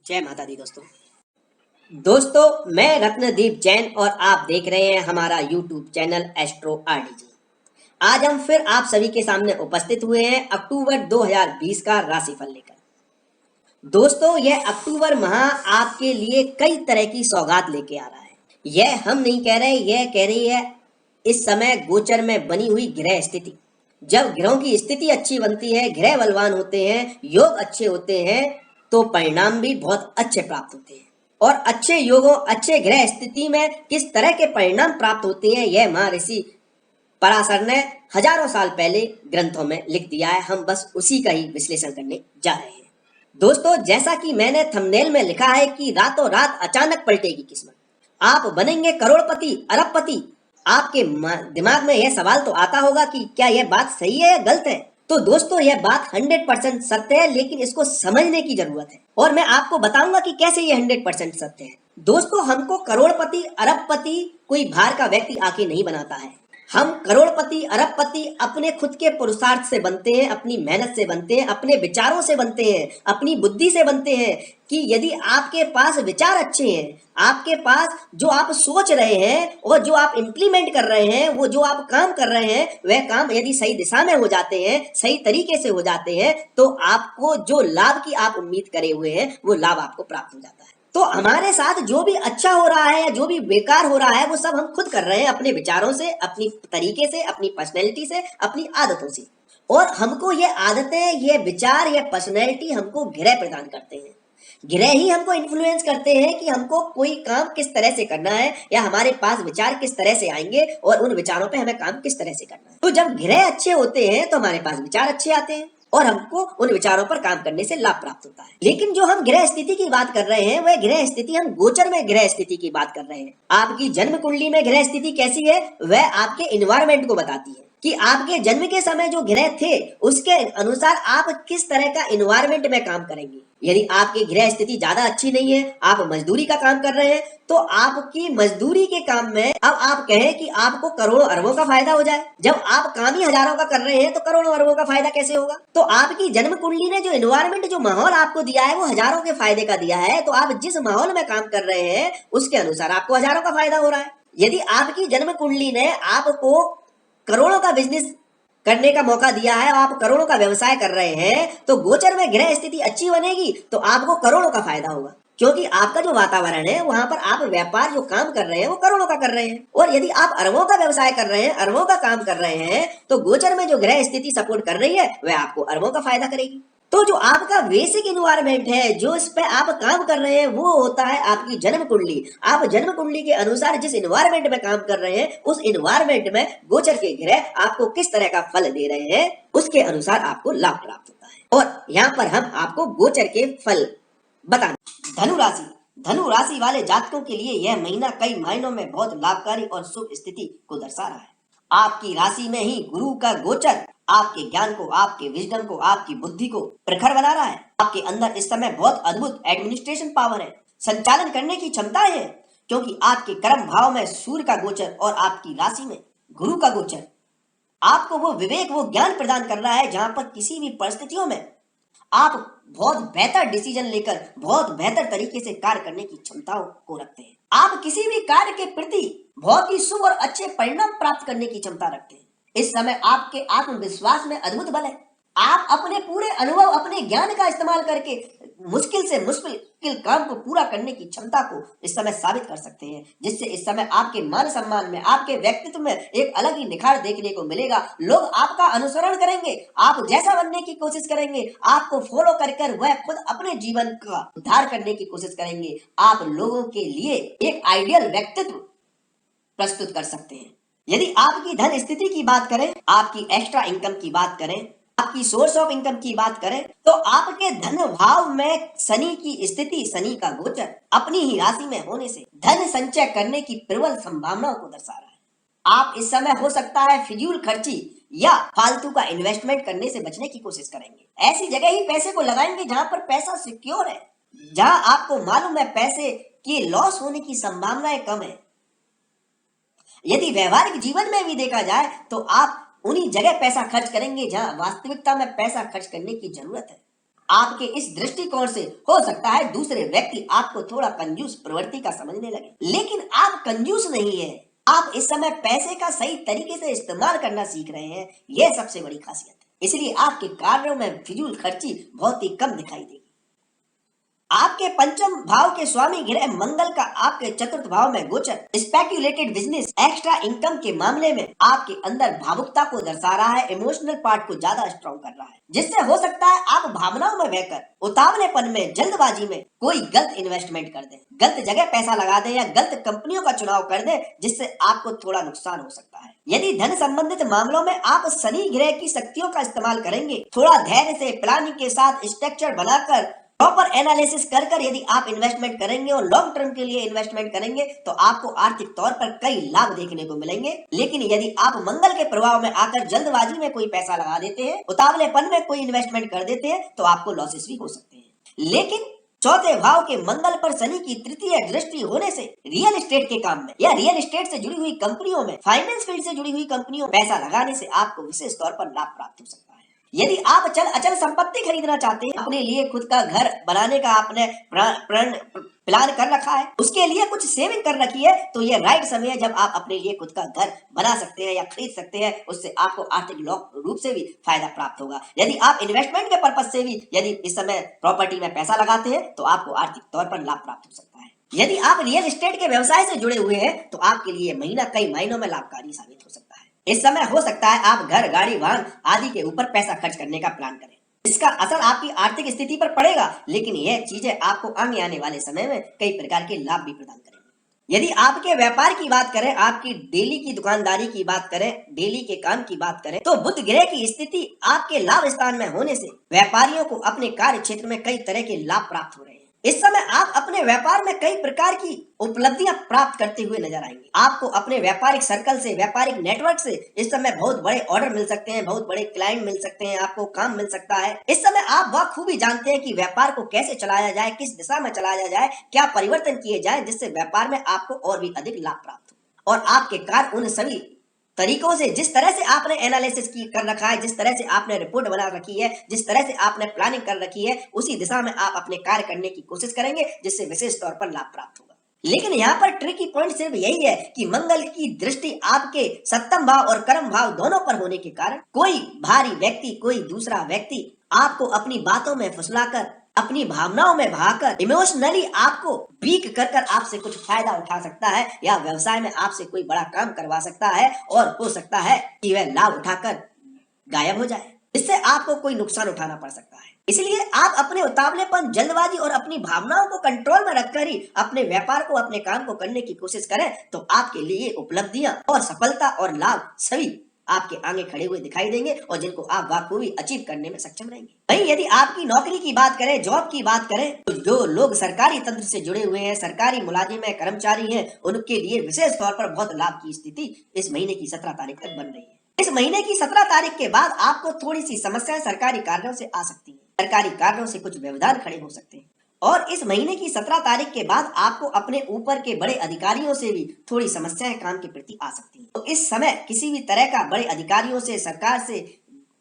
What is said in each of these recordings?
जय माता दी दोस्तों मैं रत्नदीप जैन और आप देख रहे हैं हमारा यूट्यूब चैनल एस्ट्रो आरडीजी। आज हम फिर आप सभी के सामने उपस्थित हुए हैं अक्टूबर 2020 का राशिफल लेकर। दोस्तों यह अक्टूबर माह आपके लिए कई तरह की सौगात लेके आ रहा है। यह हम नहीं कह रहे, यह कह रही है इस समय गोचर में बनी हुई ग्रह स्थिति। जब ग्रहों की स्थिति अच्छी बनती है, ग्रह बलवान होते हैं, योग अच्छे होते हैं, तो परिणाम भी बहुत अच्छे प्राप्त होते हैं। और अच्छे योगों, अच्छे ग्रह स्थिति में किस तरह के परिणाम प्राप्त होते हैं, यह महर्षि पराशर ने हजारों साल पहले ग्रंथों में लिख दिया है। हम बस उसी का ही विश्लेषण करने जा रहे हैं। दोस्तों जैसा कि मैंने थंबनेल में लिखा है कि रातों रात अचानक पलटेगी किस्मत, आप बनेंगे करोड़पति, अरबपति। आपके दिमाग में यह सवाल तो आता होगा कि क्या यह बात सही है या गलत है। तो दोस्तों यह बात 100% सत्य है, लेकिन इसको समझने की जरूरत है और मैं आपको बताऊंगा कि कैसे यह 100% सत्य है। दोस्तों हमको करोड़पति, अरबपति कोई बाहर का व्यक्ति आके नहीं बनाता है। हम करोड़पति, अरबपति अपने खुद के पुरुषार्थ से बनते हैं, अपनी मेहनत से बनते हैं, अपने विचारों से बनते हैं, अपनी बुद्धि से बनते हैं। कि यदि आपके पास विचार अच्छे हैं, आपके पास जो आप सोच रहे हैं और जो आप इंप्लीमेंट कर रहे हैं, वो जो आप काम कर रहे हैं, वह काम यदि सही दिशा में हो जाते हैं, सही तरीके से हो जाते हैं, तो आपको जो लाभ की आप उम्मीद करे हुए हैं वो लाभ आपको प्राप्त हो जाता है। तो हमारे साथ जो भी अच्छा हो रहा है या जो भी बेकार हो रहा है वो सब हम खुद कर रहे हैं, अपने विचारों से, अपनी तरीके से, अपनी पर्सनैलिटी से, अपनी आदतों से। और हमको ये आदतें, ये विचार, ये पर्सनैलिटी हमको ग्रह प्रदान करते हैं। ग्रह ही हमको इन्फ्लुएंस करते हैं कि हमको कोई काम किस तरह से करना है या हमारे पास विचार किस तरह से आएंगे और उन विचारों पे हमें काम किस तरह से करना है। तो जब ग्रह अच्छे होते हैं तो हमारे पास विचार अच्छे आते हैं और हमको उन विचारों पर काम करने से लाभ प्राप्त होता है। लेकिन जो हम ग्रह स्थिति की बात कर रहे हैं, वह ग्रह स्थिति हम गोचर में ग्रह स्थिति की बात कर रहे हैं। आपकी जन्म कुंडली में ग्रह स्थिति कैसी है वह आपके इन्वायरमेंट को बताती है कि आपके जन्म के समय जो ग्रह थे उसके अनुसार आप किस तरह का इन्वायरमेंट में काम करेंगे। यदि आपकी ग्रह स्थिति ज्यादा अच्छी नहीं है, आप मजदूरी का काम कर रहे हैं, तो आपकी मजदूरी के काम में अब आप कहें कि आपको करोड़ों अरबों का फायदा हो जाए, जब आप काम ही हजारों का कर रहे हैं तो करोड़ों अरबों का फायदा कैसे होगा। तो आपकी जन्म कुंडली ने जो इन्वायरमेंट, जो माहौल आपको दिया है वो हजारों के फायदे का दिया है। तो आप जिस माहौल में काम कर रहे हैं उसके अनुसार आपको हजारों का फायदा हो रहा है। यदि आपकी जन्म कुंडली ने आपको करोड़ों का बिजनेस करने का मौका दिया है, आप करोड़ों का व्यवसाय कर रहे हैं, तो गोचर में ग्रह स्थिति अच्छी बनेगी तो आपको करोड़ों का फायदा होगा, क्योंकि आपका जो वातावरण है वहां पर आप व्यापार जो काम कर रहे हैं वो करोड़ों का कर रहे हैं। और यदि आप अरबों का व्यवसाय कर रहे हैं, अरबों का काम कर रहे हैं, तो गोचर में जो ग्रह स्थिति सपोर्ट कर रही है वह आपको अरबों का फायदा करेगी। तो जो आपका बेसिक इन्वायरमेंट है, जो इस पे आप काम कर रहे हैं, वो होता है आपकी जन्म कुंडली। आप जन्म कुंडली के अनुसार जिस इन्वायरमेंट में काम कर रहे हैं, उस इन्वायरमेंट में गोचर के ग्रह आपको किस तरह का फल दे रहे हैं, उसके अनुसार आपको लाभ प्राप्त होता है। और यहाँ पर हम आपको गोचर के फल बताएं। धनु राशि, धनु राशि वाले जातकों के लिए यह महीना कई मायनों में बहुत लाभकारी और शुभ स्थिति को दर्शा रहा है। आपकी राशि में ही गुरु का गोचर आपके ज्ञान को, आपके विजडम को, आपकी बुद्धि को प्रखर बना रहा है। आपके अंदर इस समय बहुत अद्भुत एडमिनिस्ट्रेशन पावर है, संचालन करने की क्षमताएं है, क्योंकि आपके कर्म भाव में सूर्य का गोचर और आपकी राशि में गुरु का गोचर आपको वो विवेक, वो ज्ञान प्रदान कर रहा है जहां पर किसी भी परिस्थितियों में आप बहुत बेहतर डिसीजन लेकर बहुत बेहतर तरीके से कार्य करने की क्षमताओं को रखते हैं। आप किसी भी कार्य के प्रति बहुत ही शुभ और अच्छे परिणाम प्राप्त करने की क्षमता रखते हैं। इस समय आपके आत्मविश्वास में अद्भुत बल है। आप अपने पूरे अनुभव, अपने ज्ञान का इस्तेमाल करके मुश्किल से मुश्किल काम को पूरा करने की क्षमता को इस समय साबित कर सकते हैं, जिससे इस समय आपके मान सम्मान में, आपके व्यक्तित्व में एक अलग ही निखार देखने को मिलेगा। लोग आपका अनुसरण करेंगे, आप जैसा बनने की कोशिश करेंगे, आपको फॉलो कर वह खुद अपने जीवन का उद्धार करने की कोशिश करेंगे। आप लोगों के लिए एक आइडियल व्यक्तित्व प्रस्तुत कर सकते हैं। यदि आपकी धन स्थिति की बात करें, आपकी एक्स्ट्रा इनकम की बात करें, आपकी सोर्स ऑफ इनकम की बात करें, तो आपके धन भाव में शनि की स्थिति, शनि का गोचर अपनी ही राशि में होने से धन संचय करने की प्रबल संभावनाओं को दर्शा रहा है। आप इस समय हो सकता है फिजूल खर्ची या फालतू का इन्वेस्टमेंट करने से बचने की कोशिश करेंगे। ऐसी जगह ही पैसे को लगाएंगे जहां पर पैसा सिक्योर है, जहां आपको मालूम है पैसे की लॉस होने की संभावनाएं कम है। यदि व्यवहारिक जीवन में भी देखा जाए तो आप उन्हीं जगह पैसा खर्च करेंगे जहां वास्तविकता में पैसा खर्च करने की जरूरत है। आपके इस दृष्टिकोण से हो सकता है दूसरे व्यक्ति आपको थोड़ा कंजूस प्रवृत्ति का समझने लगे, लेकिन आप कंजूस नहीं है। आप इस समय पैसे का सही तरीके से इस्तेमाल करना सीख रहे हैं, यह सबसे बड़ी खासियत है। इसलिए आपके कार्यों में फिजूल खर्ची बहुत ही कम दिखाई देगी। आपके पंचम भाव के स्वामी ग्रह मंगल का आपके चतुर्थ भाव में गोचर स्पेक्युलेटेड बिजनेस एक्स्ट्रा इनकम के मामले में आपके अंदर भावुकता को दर्शा रहा है, इमोशनल पार्ट को ज्यादा स्ट्रॉन्ग कर रहा है, जिससे हो सकता है आप भावनाओं में बहकर उतावलेपन में जल्दबाजी में कोई गलत इन्वेस्टमेंट कर दें, गलत जगह पैसा लगा दें या गलत कंपनियों का चुनाव कर दें, जिससे आपको थोड़ा नुकसान हो सकता है। यदि धन संबंधित मामलों में आप शनि ग्रह की शक्तियों का इस्तेमाल करेंगे, थोड़ा धैर्य से प्लानिंग के साथ स्ट्रक्चर बनाकर प्रॉपर एनालिसिस कर यदि आप इन्वेस्टमेंट करेंगे और लॉन्ग टर्म के लिए इन्वेस्टमेंट करेंगे तो आपको आर्थिक तौर पर कई लाभ देखने को मिलेंगे। लेकिन यदि आप मंगल के प्रभाव में आकर जल्दबाजी में कोई पैसा लगा देते हैं, उतावलेपन में कोई इन्वेस्टमेंट कर देते हैं, तो आपको लॉसेस भी हो सकते हैं। लेकिन चौथे भाव के मंगल पर शनि की तृतीय दृष्टि होने से रियल एस्टेट के काम में या रियल एस्टेट से जुड़ी हुई कंपनियों में, फाइनेंस फील्ड से जुड़ी हुई कंपनियों में पैसा लगाने से आपको विशेष तौर पर लाभ प्राप्त हो सकता है। यदि आप अचल अचल संपत्ति खरीदना चाहते हैं, अपने लिए खुद का घर बनाने का आपने प्लान कर रखा है, उसके लिए कुछ सेविंग कर रखी है, तो ये राइट समय है जब आप अपने लिए खुद का घर बना सकते हैं या खरीद सकते हैं। उससे आपको आर्थिक रूप से भी फायदा प्राप्त होगा। यदि आप इन्वेस्टमेंट के पर्पज से भी यदि इस समय प्रॉपर्टी में पैसा लगाते हैं तो आपको आर्थिक तौर पर लाभ प्राप्त हो सकता है। यदि आप रियल एस्टेट के व्यवसाय से जुड़े हुए हैं तो आपके लिए महीना कई महीनों में लाभकारी साबित हो सकता है। इस समय हो सकता है आप घर, गाड़ी, वाहन आदि के ऊपर पैसा खर्च करने का प्लान करें। इसका असर आपकी आर्थिक स्थिति पर पड़ेगा, लेकिन यह चीजें आपको आगे आने वाले समय में कई प्रकार के लाभ भी प्रदान करेंगी। यदि आपके व्यापार की बात करें, आपकी डेली की दुकानदारी की बात करें, डेली के काम की बात करें, तो बुध ग्रह की स्थिति आपके लाभ स्थान में होने से व्यापारियों को अपने कार्य क्षेत्र में कई तरह के लाभ प्राप्त हो रहे हैं। इस समय आप अपने व्यापार में कई प्रकार की उपलब्धियां प्राप्त करते हुए नजर आएंगे। आपको अपने व्यापारिक सर्कल से, व्यापारिक नेटवर्क से इस समय बहुत बड़े ऑर्डर मिल सकते हैं, बहुत बड़े क्लाइंट मिल सकते हैं, आपको काम मिल सकता है। इस समय आप बखूबी जानते हैं कि व्यापार को कैसे चलाया जाए, किस दिशा में चलाया जाए, क्या परिवर्तन किए जाए जिससे व्यापार में आपको और भी अधिक लाभ प्राप्त हो। और आपके कार्य उन सभी तरीकों से, जिस तरह से आपने एनालिसिस कर रखा है, जिस तरह से आपने रिपोर्ट बना रखी है, जिस तरह से आपने प्लानिंग कर रखी है, उसी दिशा में आप अपने कार्य करने की कोशिश करेंगे, जिससे विशेष तौर पर लाभ प्राप्त होगा। लेकिन यहाँ पर ट्रिकी पॉइंट सिर्फ यही है कि मंगल की दृष्टि आपके सप्तम भाव और कर्म भाव दोनों पर होने के कारण कोई भारी व्यक्ति, कोई दूसरा व्यक्ति आपको अपनी बातों में फुसलाकर, अपनी भावनाओं में बहाकर, इमोशनली आपको वीक कर आपसे कुछ फायदा उठा सकता है या व्यवसाय में आपसे कोई बड़ा काम करवा सकता है और हो सकता है कि वह लाभ उठाकर गायब हो जाए, इससे आपको कोई नुकसान उठाना पड़ सकता है। इसलिए आप अपने उतावलेपन, जल्दबाजी और अपनी भावनाओं को कंट्रोल में रखकर ही अपने व्यापार को, अपने काम को करने की कोशिश करें, तो आपके लिए उपलब्धियां और सफलता और लाभ सभी आपके आगे खड़े हुए दिखाई देंगे और जिनको आप बखूबी अचीव करने में सक्षम रहेंगे। वहीं यदि आपकी नौकरी की बात करें, जॉब की बात करें, तो जो लोग सरकारी तंत्र से जुड़े हुए हैं, सरकारी मुलाजिम है, कर्मचारी हैं, उनके लिए विशेष तौर पर बहुत लाभ की स्थिति इस महीने की 17 तारीख तक बन रही है। इस महीने की 17 तारीख के बाद आपको थोड़ी सी समस्याएं सरकारी कार्यों से आ सकती है, सरकारी कार्यों से कुछ व्यवधान खड़े हो सकते हैं। और इस महीने की 17 तारीख के बाद आपको अपने ऊपर के बड़े अधिकारियों से भी थोड़ी समस्याएं काम के प्रति आ सकती हैं। तो इस समय किसी भी तरह का बड़े अधिकारियों से, सरकार से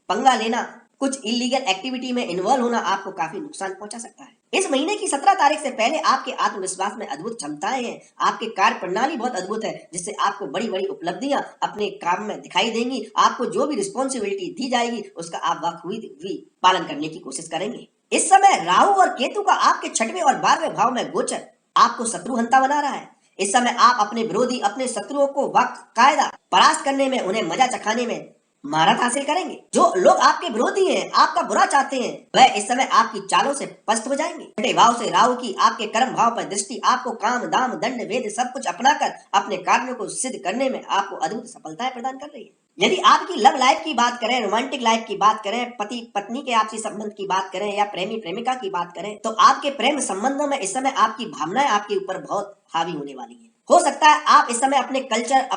पंगा लेना, कुछ इलीगल एक्टिविटी में इन्वॉल्व होना आपको काफी नुकसान पहुंचा सकता है। इस महीने की 17 तारीख से पहले आपके आत्मविश्वास में अद्भुत क्षमताएं हैं, आपके कार्य प्रणाली बहुत अद्भुत है, जिससे आपको बड़ी बड़ी उपलब्धियां अपने काम में दिखाई देंगी। आपको जो भी रिस्पॉन्सिबिलिटी दी जाएगी उसका आप बखूबी पालन करने की कोशिश करेंगे। इस समय राहु और केतु का आपके 6वें और 12वें भाव में गोचर आपको शत्रुहंता बना रहा है। इस समय आप अपने विरोधी, अपने शत्रुओं को बाकायदा परास्त करने में, उन्हें मजा चखाने में महारत हासिल करेंगे। जो लोग आपके विरोधी हैं, आपका बुरा चाहते हैं, वह इस समय आपकी चालों से पस्त हो जाएंगे। छठे भाव से राहु की आपके कर्म भाव पर दृष्टि आपको काम, दाम, दंड, वेद सब कुछ अपनाकर अपने कार्यों को सिद्ध करने में आपको अद्भुत सफलताएं प्रदान कर रही है। यदि आपकी लव लाइफ की बात करें, रोमांटिक लाइफ की बात करें, पति पत्नी के आपसी संबंध की बात करें या प्रेमी प्रेमिका की बात करें, तो आपके प्रेम संबंधों में इस समय आपकी भावनाएं आपके ऊपर बहुत हावी होने वाली है। हो सकता है आप इस समय अपने कल्चर,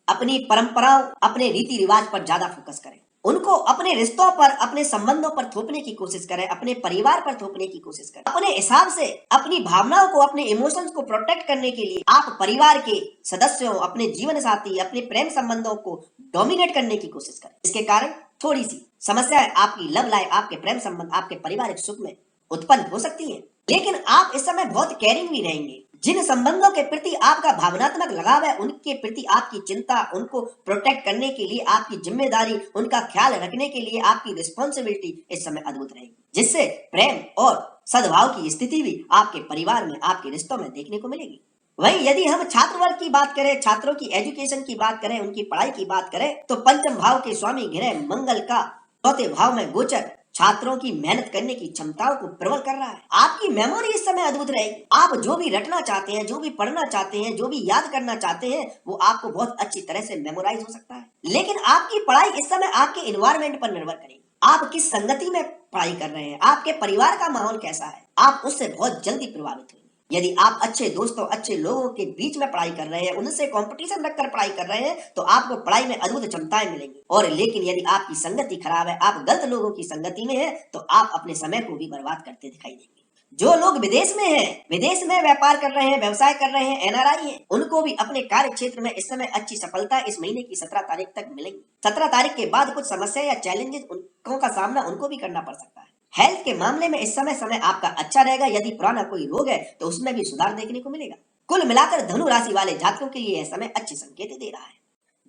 अपनी परंपराओं, अपने रीति रिवाज पर ज्यादा फोकस करें, उनको अपने रिश्तों पर, अपने संबंधों पर थोपने की कोशिश करें, अपने परिवार पर थोपने की कोशिश करें। अपने हिसाब से अपनी भावनाओं को, अपने इमोशंस को प्रोटेक्ट करने के लिए आप परिवार के सदस्यों, अपने जीवन साथी, अपने प्रेम संबंधों को डोमिनेट करने की कोशिश करें। इसके कारण थोड़ी सी समस्याएं आपकी लव लाइफ, आपके प्रेम संबंध, आपके पारिवारिक सुख में उत्पन्न हो सकती है। लेकिन आप इस समय बहुत केयरिंग भी रहेंगे। जिन संबंधों के प्रति आपका भावनात्मक लगाव है, उनके प्रति आपकी चिंता, उनको प्रोटेक्ट करने के लिए आपकी जिम्मेदारी, उनका ख्याल रखने के लिए आपकी रिस्पॉन्सिबिलिटी इस समय अद्भुत रहेगी, जिससे प्रेम और सद्भाव की स्थिति भी आपके परिवार में, आपके रिश्तों में देखने को मिलेगी। वहीं यदि हम छात्र वर्ग की बात करें, छात्रों की एजुकेशन की बात करें, उनकी पढ़ाई की बात करें, तो पंचम भाव के स्वामी ग्रह मंगल का चौथे भाव में गोचर छात्रों की मेहनत करने की क्षमताओं को प्रबल कर रहा है। आपकी मेमोरी इस समय अद्भुत रहेगी। आप जो भी रटना चाहते हैं, जो भी पढ़ना चाहते हैं, जो भी याद करना चाहते हैं, वो आपको बहुत अच्छी तरह से मेमोराइज हो सकता है। लेकिन आपकी पढ़ाई इस समय आपके इन्वायरमेंट पर निर्भर करेगी। आप किस संगति में पढ़ाई कर रहे हैं, आपके परिवार का माहौल कैसा है, आप उससे बहुत जल्दी प्रभावित होंगे। यदि आप अच्छे दोस्तों, अच्छे लोगों के बीच में पढ़ाई कर रहे हैं, उनसे कंपटीशन रखकर पढ़ाई कर रहे हैं, तो आपको पढ़ाई में अद्भुत क्षमताएं मिलेंगी। और लेकिन यदि आपकी संगति खराब है, आप गलत लोगों की संगति में हैं, तो आप अपने समय को भी बर्बाद करते दिखाई देंगे। जो लोग विदेश में हैं, विदेश में व्यापार कर रहे हैं, व्यवसाय कर रहे हैं, एनआरआई हैं, उनको भी अपने कार्य क्षेत्र में इस समय अच्छी सफलता इस महीने की 17 तारीख तक मिलेगी। 17 तारीख के बाद कुछ समस्या या चैलेंजेस उनको का सामना उनको भी करना पड़ सकता है। हेल्थ के मामले में इस समय आपका अच्छा रहेगा। यदि पुराना कोई रोग है तो उसमें भी सुधार देखने को मिलेगा। कुल मिलाकर धनु राशि वाले जातकों के लिए यह समय अच्छे संकेत दे रहा है।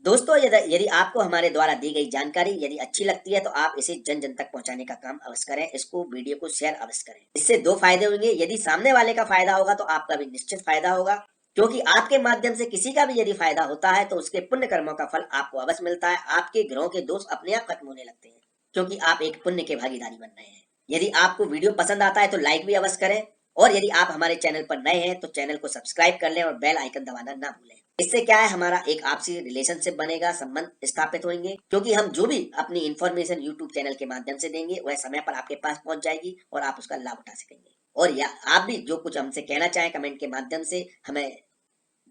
दोस्तों, यदि आपको हमारे द्वारा दी गई जानकारी यदि अच्छी लगती है तो आप इसे जन जन तक पहुंचाने का काम अवश्य करें। इसको, वीडियो को शेयर अवश्य करें। इससे दो फायदे होंगे। यदि सामने वाले का फायदा होगा तो आपका भी निश्चित फायदा होगा, क्योंकि आपके माध्यम से किसी का भी यदि फायदा होता है तो उसके पुण्य कर्मों का फल आपको अवश्य मिलता है। आपके ग्रहों के दोष अपने आप खत्म होने लगते हैं, क्योंकि आप एक पुण्य के भागीदारी बन रहे हैं। यदि आपको वीडियो पसंद आता है तो लाइक भी अवश्य करें, और यदि आप हमारे चैनल पर नए हैं तो चैनल को सब्सक्राइब कर लें और बेल आइकन दबाना ना भूलें। इससे क्या है, हमारा एक आपसी रिलेशनशिप बनेगा, संबंध स्थापित होंगे, क्योंकि हम जो भी अपनी इंफॉर्मेशन यूट्यूब चैनल के माध्यम से देंगे वह समय पर आपके पास पहुंच जाएगी और आप उसका लाभ उठा सकेंगे। और या आप भी जो कुछ हमसे कहना चाहें कमेंट के माध्यम से हमें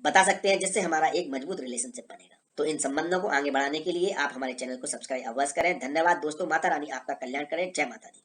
बता सकते हैं, जिससे हमारा एक मजबूत रिलेशनशिप बनेगा। तो इन संबंधों को आगे बढ़ाने के लिए आप हमारे चैनल को सब्सक्राइब अवश्य करें। धन्यवाद दोस्तों। माता रानी आपका कल्याण करें। जय माता दी।